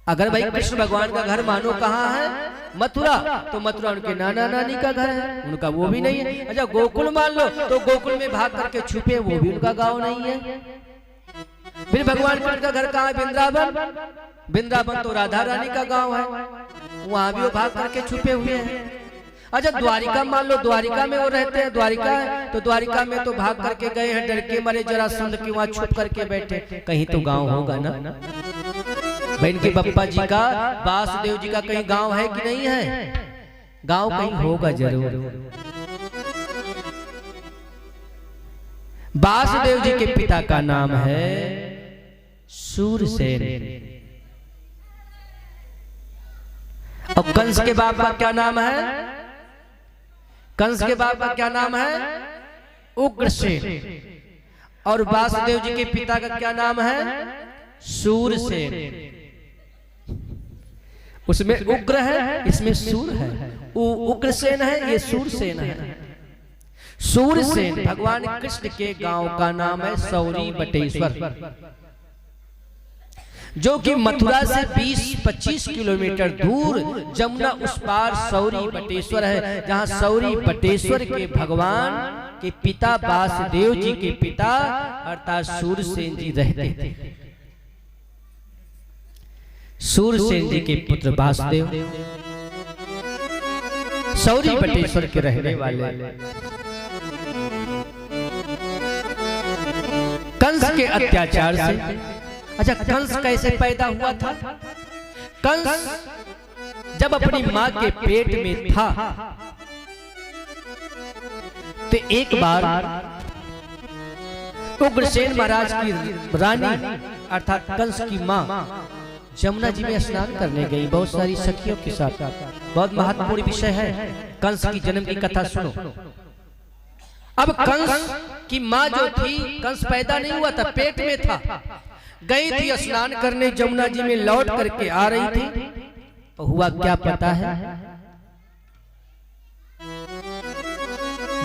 अगर भाई कृष्ण भगवान का घर मानो कहाँ है, मथुरा, तो मथुरा उनके नाना नानी का घर है, उनका वो भी नहीं है। अच्छा गोकुल मान लो, तो गोकुल में भाग करके छुपे, वो भी उनका गांव नहीं है। फिर भगवान कृष्ण का घर कहाँ है, वृंदावन, वृंदावन तो राधा रानी का गांव है, वहां भी वो भाग करके छुपे हुए हैं। अच्छा द्वारिका मान लो, द्वारिका में वो रहते हैं, द्वारिका है, तो द्वारिका में तो भाग करके गए हैं, डर के मारे जरासंध के वहां छुप करके बैठे। कहीं तो गांव होगा ना बहन के बप्पा जी का, वासुदेव जी का कहीं गांव है कि नहीं है? गांव कहीं होगा जरूर। वासुदेव जी के पिता का नाम है सूरसेन, और कंस के बाप का क्या नाम है? कंस के बाप का क्या नाम है? उग्रसेन। और वासुदेव जी के पिता का क्या नाम है? सूरसेन। उसमें उग्र है, इसमें सूर है। उग्रसेन है, ये सूरसेन है। सूरसेन भगवान कृष्ण के गांव का नाम है सौरी बटेश्वर, जो कि मथुरा से 20-25 किलोमीटर दूर जमुना उस पार सौरी बटेश्वर है, जहां सौरी बटेश्वर के भगवान के पिता वासुदेव जी के पिता अर्थात सूरसेन जी रहते थे। सूरसेन जी के पुत्र वासुदेव सौरी बटेश्वर के रहने वाले। कंस के अत्याचार से, अच्छा कंस कैसे पैदा हुआ था? कंस जब अपनी मां के पेट में था, तो एक बार उग्रसेन महाराज की रानी अर्थात कंस की मां जमुना जी में स्नान करने गई बहुत सारी सखियों के साथ। बहुत महत्वपूर्ण विषय है, कंस की जन्म की कथा सुनो। अब कंस की मां जो थी, कंस पैदा नहीं हुआ था, पेट में था, गई थी स्नान करने जमुना जी में, लौट करके आ रही थी, तो हुआ क्या पता है?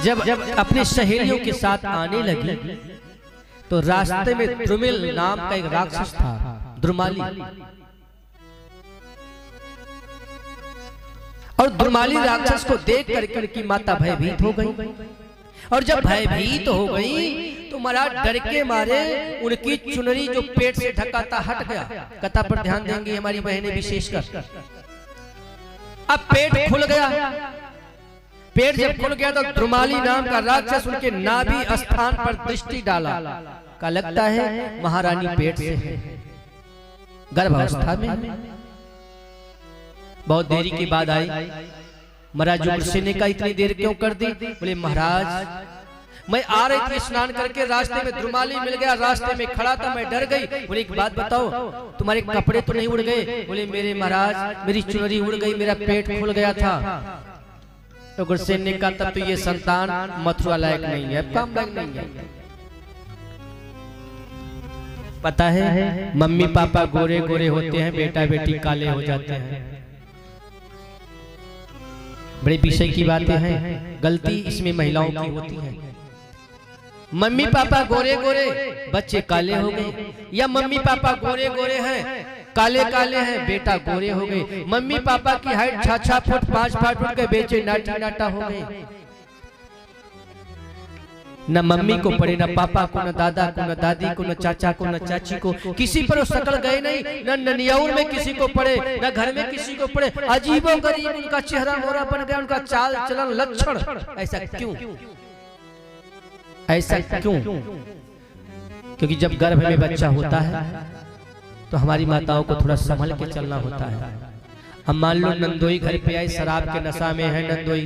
जब अपनी सहेलियों के साथ आने लगी, तो रास्ते में द्रुमिल नाम का एक राक्षस था, द्रुमाली, और द्रुमाली राक्षस को देख करके उनकी माता भयभीत हो गई। और जब भयभीत हो गई तो महाराज डर के मारे उनकी चुनरी जो पेट से ढका था हट गया। कथा पर ध्यान देंगे हमारी बहनें विशेषकर। अब पेट खुल गया, पेट जब खुल गया तो द्रुमाली नाम का राक्षस उनके नाभि स्थान पर दृष्टि डाला, का लगता है महारानी पेट से है, गर्भावस्था में। बहुत देरी के बाद आई। महाराज उग्रसेन ने कहा इतनी देर क्यों कर दी? बोले महाराज मैं आ रही थी स्नान करके, रास्ते में द्रुमाली मिल गया, रास्ते में खड़ा था, मैं डर गई। बोले एक बात बताओ, तुम्हारे कपड़े तो नहीं उड़ गए? बोले मेरे महाराज मेरी चुनरी उड़ गई, मेरा पेट खुल गया था। तो उग्रसेन ने कहा तब तो ये संतान मथुरा लायक नहीं है, काम लायक नहीं है। पता है मम्मी पापा गोरे गोरे होते हैं, बेटा बेटी काले हो जाते हैं। बड़े विषय की बातें हैं, गलती इसमें महिलाओं की होती है। मम्मी पापा गोरे गोरे, बच्चे काले हो गए, या मम्मी पापा गोरे गोरे हैं, काले काले हैं, बेटा गोरे हो गए। मम्मी पापा की हाइट 6-6 फुट 5 फुट के बेचे नाटी नाटा हो गए। न मम्मी को पड़े, न पापा को, न दादा को, न दादी को, न चाचा को, न चाची को, किसी पर शकल गए नहीं। न ननियाउर में किसी को पड़े, न घर में किसी को पड़े। अजीबो गरीब उनका चेहरा मोहरा बन गया, उनका चाल चलन लक्षण। ऐसा क्यों? ऐसा क्यों? क्योंकि जब गर्भ में बच्चा होता है तो हमारी माताओं को थोड़ा संभल के चलना होता है। हम मान लो नंदोई घर पे आई, शराब के नशा में है नंदोई,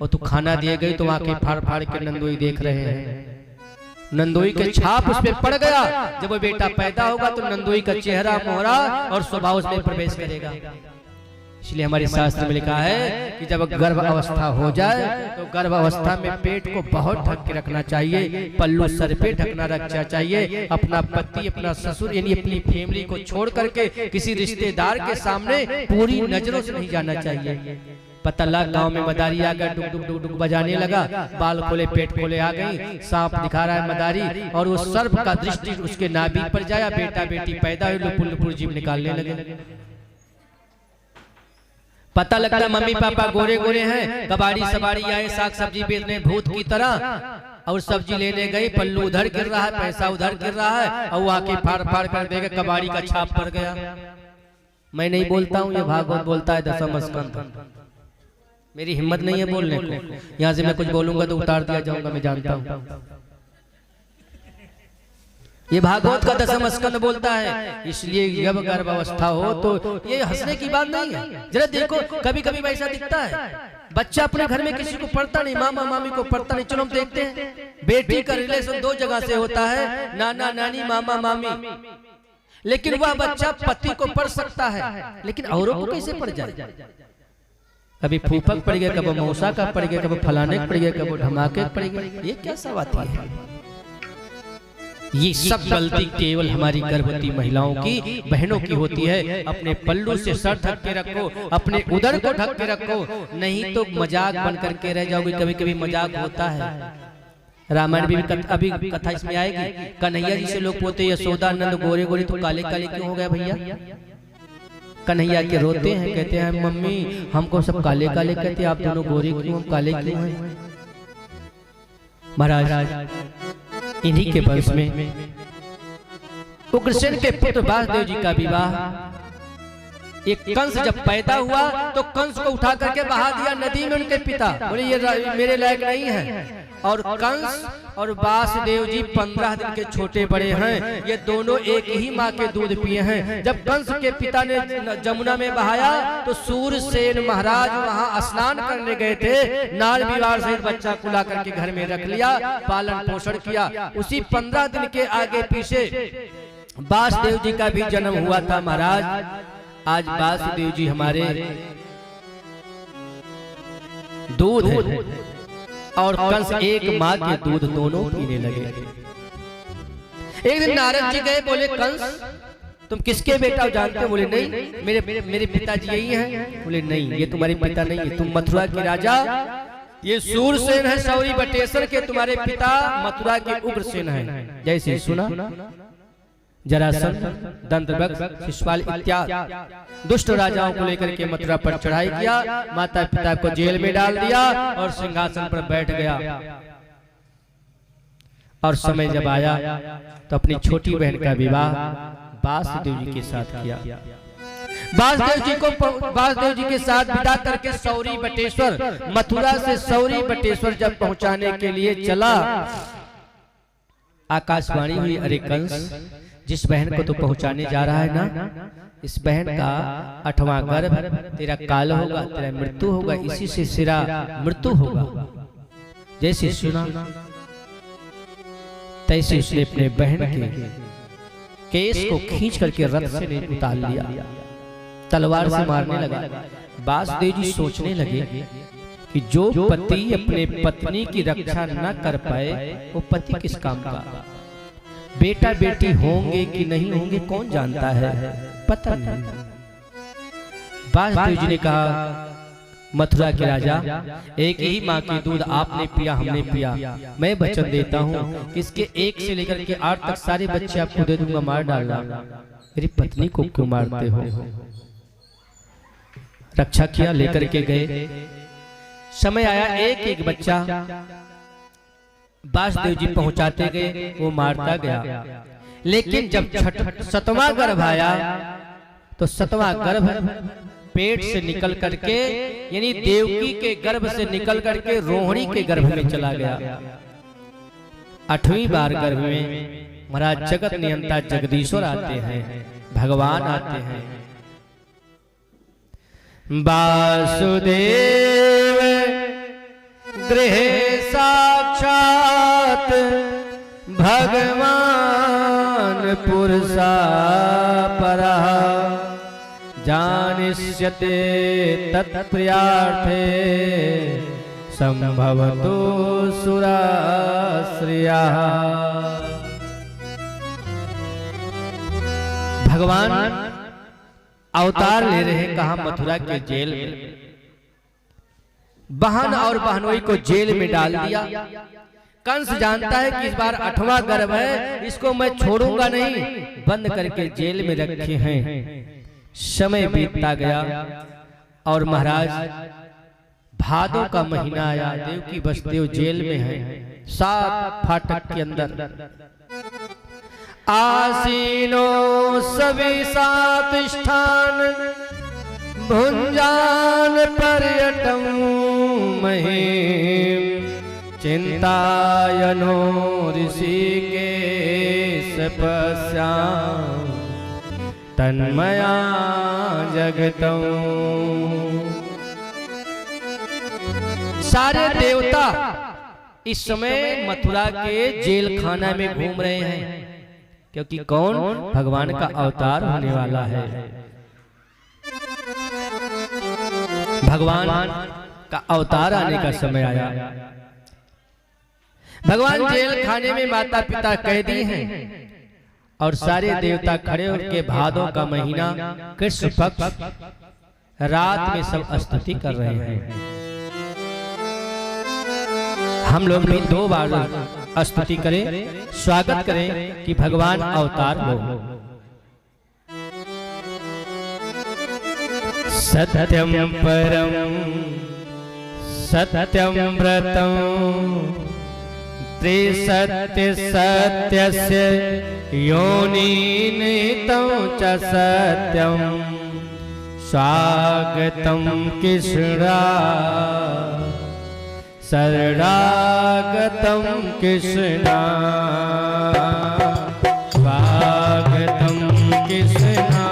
और तू खाना दिए गई तो आंखें फाड़ फाड़ के नंदोई देख रहे हैं। नंदोई के छाप उस पे पड़ गया। जब वो बेटा पैदा होगा तो नंदोई का चेहरा मोहरा और स्वभाव उसमें प्रवेश करेगा। इसलिए हमारे शास्त्र में लिखा है कि जब गर्भ अवस्था हो जाए तो गर्भ अवस्था में पेट को बहुत ढक के रखना चाहिए, पल्लू सर पे ढकना रखना चाहिए। अपना पति, अपना ससुर यानी अपनी फैमिली को छोड़ करके किसी रिश्तेदार के सामने पूरी नजरों से नहीं जाना चाहिए। पता लगा गांव में मदारी आ गया, डुक डुक डुक डुक बजाने लगा, बाल खोले पेट खोले आ गई, सांप दिखा रहा है मदारी, और वो सर्प का दृष्टि उसके नाभि पर जाया, बेटा बेटी पैदा हुए, लुपुर लुपुर जीभ निकालने लगे। पता लगता है मम्मी पापा गोरे गोरे हैं, कबाड़ी सबाड़ी आए साग सब्जी बेचने भूत की तरह, और सब्जी लेने गए, पल्लू उधर गिर रहा है, पैसा उधर गिर रहा है, और आके फाड़ फाड़ कर देगा, कबाड़ी का छाप पड़ गया। मैं नहीं बोलता हूँ, ये भागवत बोलता है दशम स्कंद। मेरी हिम्मत नहीं है बोलने को, यहाँ से मैं कुछ बोलूंगा तो उतार दिया जाऊंगा, मैं जानता हूँ। ये भागवत का दशम स्कंद बोलता है। इसलिए जब गर्भावस्था हो तो ये हंसने की बात नहीं है। जरा देखो, कभी कभी वैसा दिखता है, बच्चा अपने घर में किसी को पढ़ता नहीं, मामा मामी को पढ़ता नहीं। चलो हम देखते हैं, बेटी का रिलेशन दो जगह से होता है, नाना नानी मामा मामी, लेकिन वह बच्चा पति को पढ़ सकता है, लेकिन औरों को कैसे पढ़ जाए? कभी फूफक पड़ गया, कभी मौसा का पड़ गया, कभी फलाने पड़ गया, कभी ढमाके पड़ गया। ये क्या सब आती है? ये सब गलती केवल हमारी गर्भवती महिलाओं की, बहनों की होती है। अपने पल्लू से सर ढक के रखो, अपने उदर को ढक के रखो, नहीं तो मजाक बन करके रह जाओगे। कभी कभी मजाक होता है। रामायण भी अभी कथा इसमें आएगी। कन्हैया जी से लोग पूछते, यशोदा नंद गोरे गोरे तो काले काले क्यों हो गया भैया? कन्हैया के रोते हैं, कहते हैं मम्मी हमको सब काले काले कहते, आप दोनों गोरे क्यों, हम काले क्यों हैं? महाराज इन्हीं के वंश में उग्रसेन के पुत्र वासुदेव जी का विवाह, एक कंस जब पैदा हुआ तो कंस को उठा करके बहा दिया नदी में उनके पिता, बोले ये मेरे लायक नहीं है। और कंस और वासुदेव जी 15 दिन के छोटे बड़े हैं, ये दोनों एक ही माँ के दूध पिए हैं। जब कंस के पिता ने जमुना में बहाया तो सूरसेन महाराज वहाँ स्नान करने गए थे, नाल विवाह सहित बच्चा को ला करके घर में रख लिया, पालन पोषण किया। उसी 15 दिन के आगे पीछे वासुदेव जी का भी जन्म हुआ था। महाराज आज वासुदेव जी हमारे दूध है और कंस एक माँ के दूध दोनों पीने लगे। एक दिन नारद जी गए, बोले कंस तुम किसके बेटा हो जानते हो? बोले नहीं, मेरे पिताजी यही हैं। बोले नहीं, ये तुम्हारे पिता नहीं है, तुम मथुरा के राजा, ये सूरसेन है, सौरी बटेश्वर के तुम्हारे पिता मथुरा के उग्रसेन हैं। जैसे सुना, जरासंध, दंतवक्र, शिशुपाल इत्यादि दुष्ट राजाओं को लेकर के मथुरा पर चढ़ाई किया, माता पिता को जेल में डाल दिया और सिंहासन पर बैठ गया। और समय जब आया तो अपनी छोटी बहन का विवाह वासुदेव जी के साथ किया। वासुदेव जी के साथ विदा करके सौरी बटेश्वर, मथुरा से सौरी बटेश्वर जब पहुंचाने के लिए चला, आकाशवाणी हुई, अरे कंस जिस बहन को तो पहुंचाने जा रहा है ना, इस बहन का 8वां गर्भ, तेरा काल होगा, तेरा मृत्यु होगा, इसी से सिरा मृत्यु होगा। जैसे सुना तैसे उसने अपने बहन के केस को खींच करके रथ से उतार लिया, तलवार से मारने लगा। वासुदेव जी सोचने लगे कि जो पति अपने पत्नी की रक्षा न कर पाए वो पति किस काम का? बेटा बेटी होंगे कि नहीं होंगे कौन जानता है, पता नहीं। वासुदेव जी ने कहा, मथुरा के राजा, एक ही माँ की दूध आपने पिया, हमने पिया, मैं वचन देता हूँ इसके 1 से लेकर के 8 तक सारे बच्चे आपको दे दूंगा, मार डालना। मेरी पत्नी को क्यों मारते हो? रक्षा किया, लेकर के गए। समय आया, एक एक बच्चा वासुदेव जी पहुंचाते गए, वो मारता गया। लेकिन जब 7वां गर्भ आया तो 7वां गर्भ पेट से निकल करके, यानी देवकी के गर्भ से निकल करके रोहिणी के गर्भ में चला गया। 8वीं बार गर्भ में महाराज जगत नियंता जगदीश्वर आते हैं, भगवान आते हैं। वासुदेव गृह साक्षात भगवान पुरुषा परः, जानिष्यते तत्प्रियार्थे संभवतो सुराश्रयः। भगवान अवतार ले रहे हैं, कहा मथुरा के जेल में। बहन और बहनोई को जेल में डाल दिया। कंस जानता है कि इस बार 8वां गर्भ है, इसको मैं छोड़ूंगा नहीं, बंद करके जेल में रखे हैं। समय बीतता गया, और महाराज भादों का महीना आया, देवकी वसुदेव जेल में है 7 फाटक के अंदर। आसीनो सभी 7 स्थान भुंजान पर्यटम महीम चिंतायनो ऋषिकेश पश्याम तन्मया जगतम्। सारे देवता इस समय मथुरा के जेल खाना में घूम रहे हैं, क्योंकि कौन भगवान का अवतार होने वाला है। भगवान का अवतार आने का समय आया। भगवान जेल खाने में माता पिता कैदी हैं और सारे देवता खड़े होकर भादों का महीना कृष्ण पक्ष रात में सब स्तुति कर रहे हैं। हम लोग भी 2 बार स्तुति करें, स्वागत करें कि भगवान अवतार हो। सत्यम परम सत्यम व्रतम त्रिसत्य सत्यस्य योनिनितं च सत्यम स्वागतम कृष्णा शरणागतम कृष्णा स्वागतम कृष्णा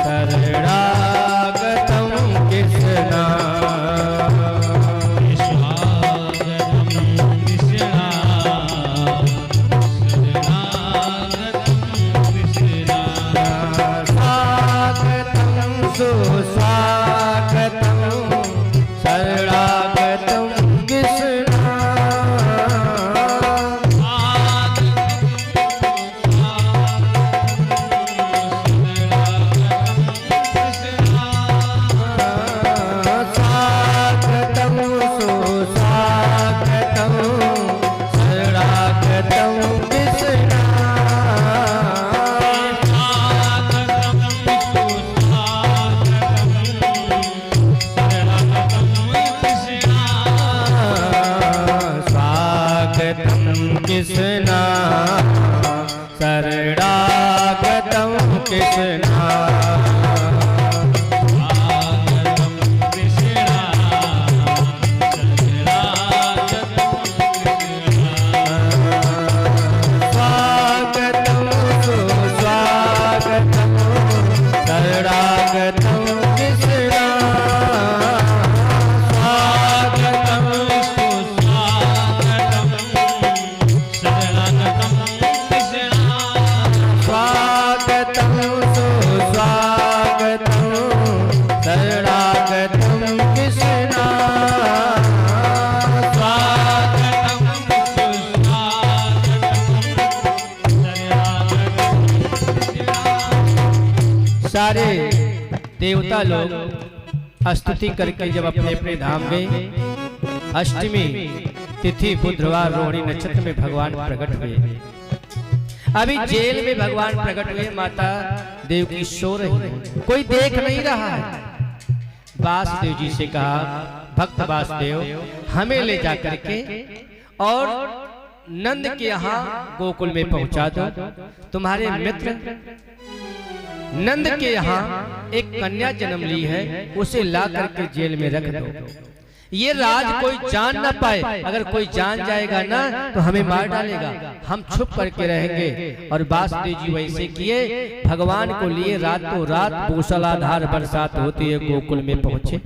शरणागतम कृष्णा कृष्णा शरणागतम कृष्णा स्वागतम सुस्वागतम शरणागतम कृष्णा सारे देवता लोग स्तुति करके जब अपने अपने धाम गए, अष्टमी तिथि बुधवार रोहिणी नक्षत्र में भगवान प्रकट हुए। अभी जेल में भगवान प्रकट हुए, माता देवकी सो रही है, कोई देख नहीं रहा है। वासुदेव जी से कहा, भक्त वासुदेव हमें ले जा करके और नंद के यहाँ गोकुल में पहुंचा दो। तुम्हारे मित्र नंद के यहाँ एक कन्या जन्म ली है, उसे ला करके जेल में रख दो। ये राज कोई जान ना पाए, अगर कोई जान जाएगा ना तो हमें मार डालेगा, हम छुप करके रहेंगे। और वासुदेव जी वैसे किए, भगवान को लिए रातों रात मूसलाधार बरसात होती है गोकुल में पहुंचे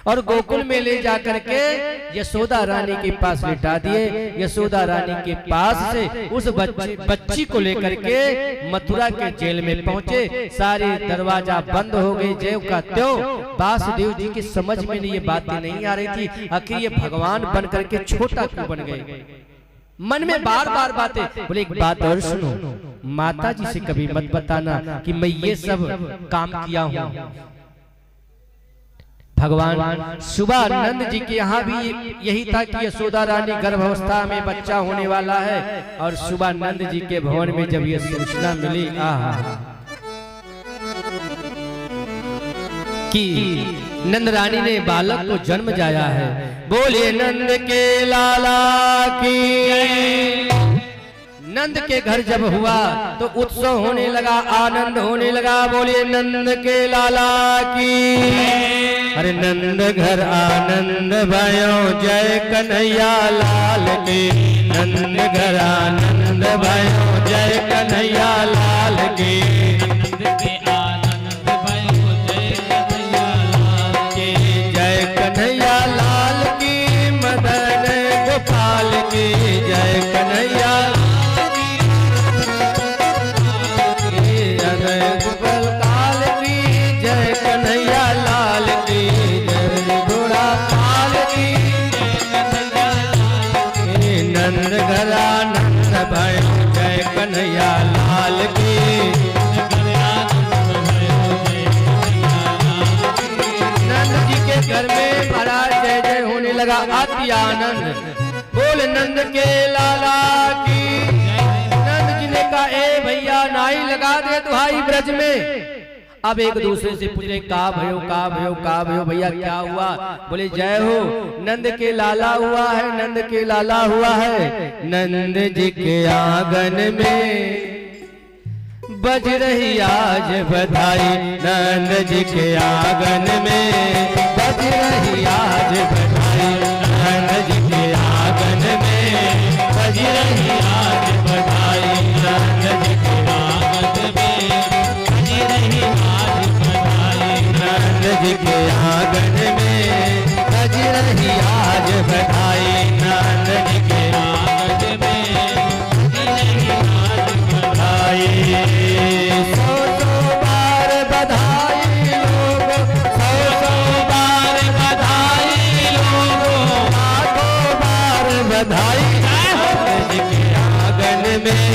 और गोकुल में ले जाकर के यशोदा रानी के पास लिटा दिए। यशोदा रानी के पास से उस बच्ची को लेकर के मथुरा के जेल में पहुंचे। सारे दरवाजा बंद हो गए, ज्यों का त्यों। वासुदेव जी की समझ में ये बातें नहीं आ रही थी, आखिर ये भगवान बन करके छोटा क्यों बन गए। मन में बार बार बातें, बोले एक बात और सुनो, माता जी से कभी मत बताना कि मैं ये सब काम किया हूँ। भगवान सुबह नंद जी के यहाँ भी यही था कि यशोदा रानी गर्भावस्था में बच्चा होने वाला है। और सुबह नंद जी के भवन में जब ये सूचना मिली, कि नंद रानी ने बालक को जन्म जाया है। बोलिए नंद के लाला की। नंद के घर जब हुआ तो उत्सव होने लगा, आनंद होने लगा। बोलिए नंद के लाला की। अरे नंद घर आनंद भयो, जय कन्हैया लाल की। नंद घर आनंद भयो, जय कन्हैया लाल की। नंद के आनंद भयो, जय कन्हैया लाल की। जय कन्हैया लाल की, मदन गोपाल की। जय कन्हैया गोपाल काल की। जय कन्हैया लाल की। जय घोड़ा काल की। नंद घर आनंद भयो, जय कन्हैया लाल की। नंद जी के घर में महाराज जय जय होने लगा, अति आनंद। बोल नंद के लाला की। नंद जी ने कहा ए भैया नाई लगा दे दुहाई ब्रज में। अब एक दूसरे से पूछे का भयो का भयो का भयो, भैया क्या हुआ? बोले जय हो, नंद के लाला हुआ है, नंद के लाला हुआ है। नंद जी के आंगन में बज रही आज बधाई। नंद जी के आंगन में बज रही आज बधाई। नंद जी के आंगन में बज रही आज बधाई। नंद जी के आंगन में बज रही आज बधाई। नंद जी के आंगन में बज रही आज बधाई। नंद जी के आंगन में बज रही आज बधाई। सौ सौ बार बधाई लोगो, सौ बार बधाई लोगो, लाखों बार बधाई। नंद जी के आंगन में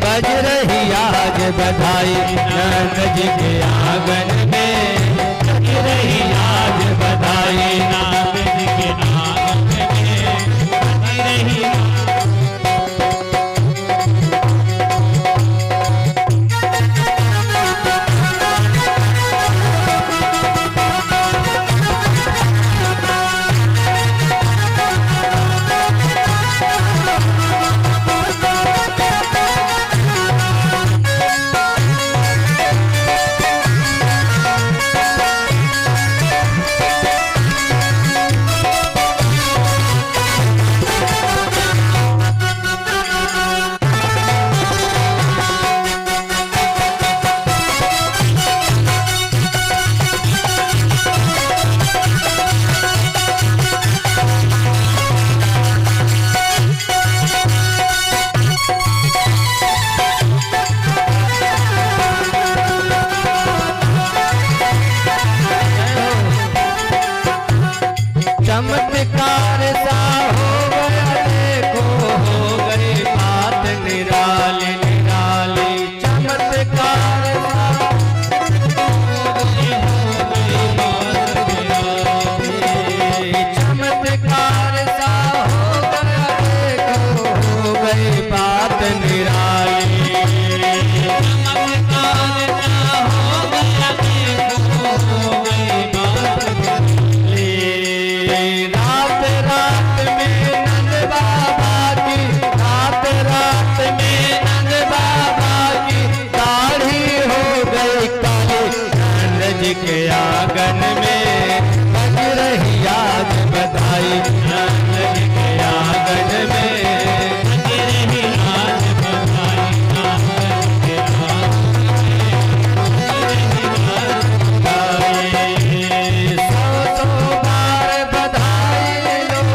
बज रही आज बधाई। नंद जी के आंगन में बज रही आज बधाई। नंद जी के आंगन में बज रही चमत्कार सा हो गया देखो, हो गई बात निराली निराली। चमत्कार सा चमत्कार सा हो गया देखो, हो गई बात निराली। चमत्कार सा हो गया देखो, हो गई बात रात रात में नंद बाबा की, रात रात में नंद बाबा की दाढ़ी हो गई काली। नंद जी के आंगन में बज रही आज बधाई। नंद जी के आंगन में बज रही आज बधाई। नंद जी के सौ सौ बार बधाई लोग,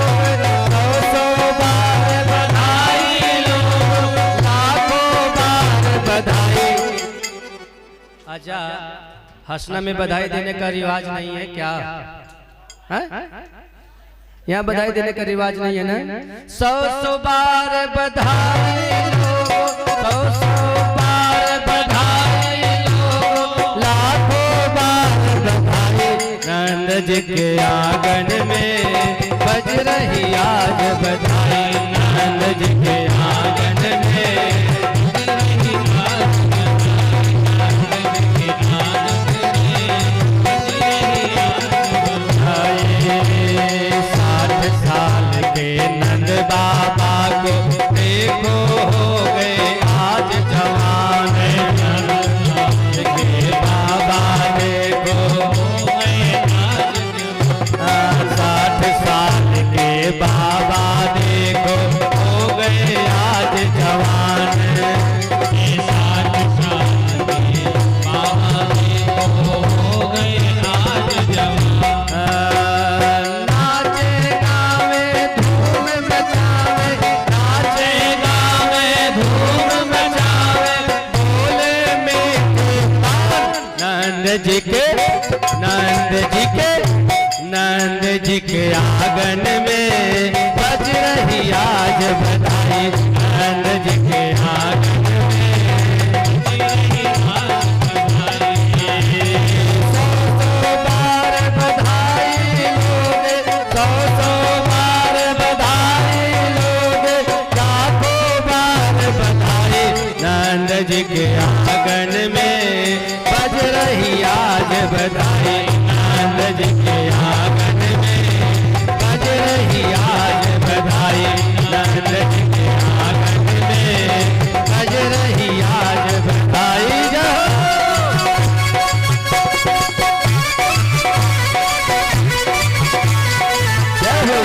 सौ बार बधाई लोग, लाखों बार बधाई। अच्छा हंसना में बधाई देने का रिवाज नहीं है क्या? यहाँ बधाई देने का रिवाज नहीं है ना? सौ बार बधाई लोगो, सौ बार बधाई लोगो, लाखों बार बधाई। नंद जी के आंगन में बज रही आज बधाई। नंद जी के आंगन में बज रही आज बधाई। नंद जी के आंगन में बज रही नंद जी के आंगन में बज रही आज बधाई। नंद जी के आंगन में बज रही आज बधाई। 100 बार बधाई लोगे, 100 बार बधाई लोगे, लाखों बार बधाई। नंद जी के आंगन में बज रही आज बधाई। नंद जी के आंगन में बज रही आज बधाई। नंद जी के आंगन में बज रही आज बधाई। जय हो।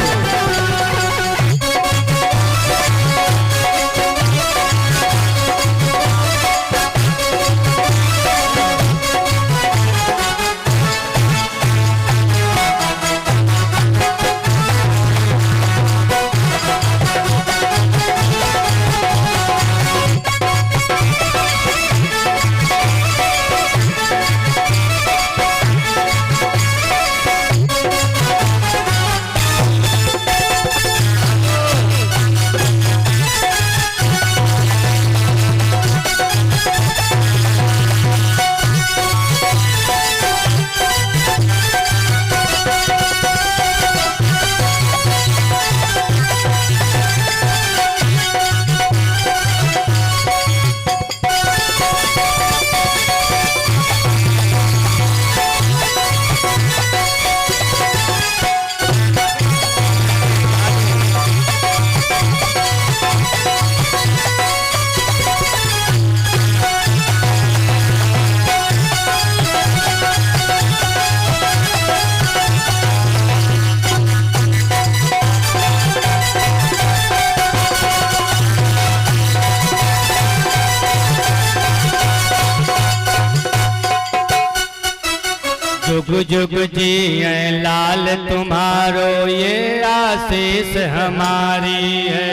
जुग जुग जिए लाल तुम्हारो ये आशीष हमारी है।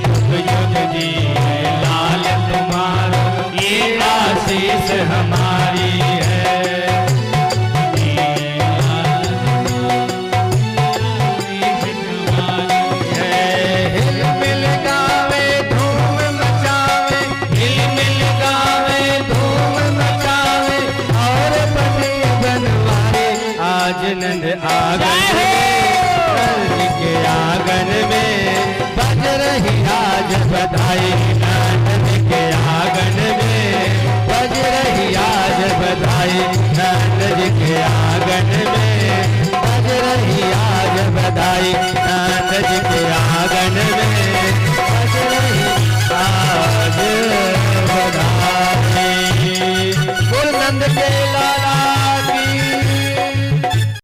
जुग जुग जिए लाल तुम्हारो ये आशीष हमारी है। हिल मिल गावे धूम मचावे, हिल मिल गावे धूम मचावे, और बने बनवारे आज नंद आंगन में, के आंगन में बज रही आज बधाई। नंद के आंगन में बज रही आज बधाई। नंद के आंगन में बज रही आज बधाई। नंद के आंगन में बज रही आज बधाई। बोल नंद के लाला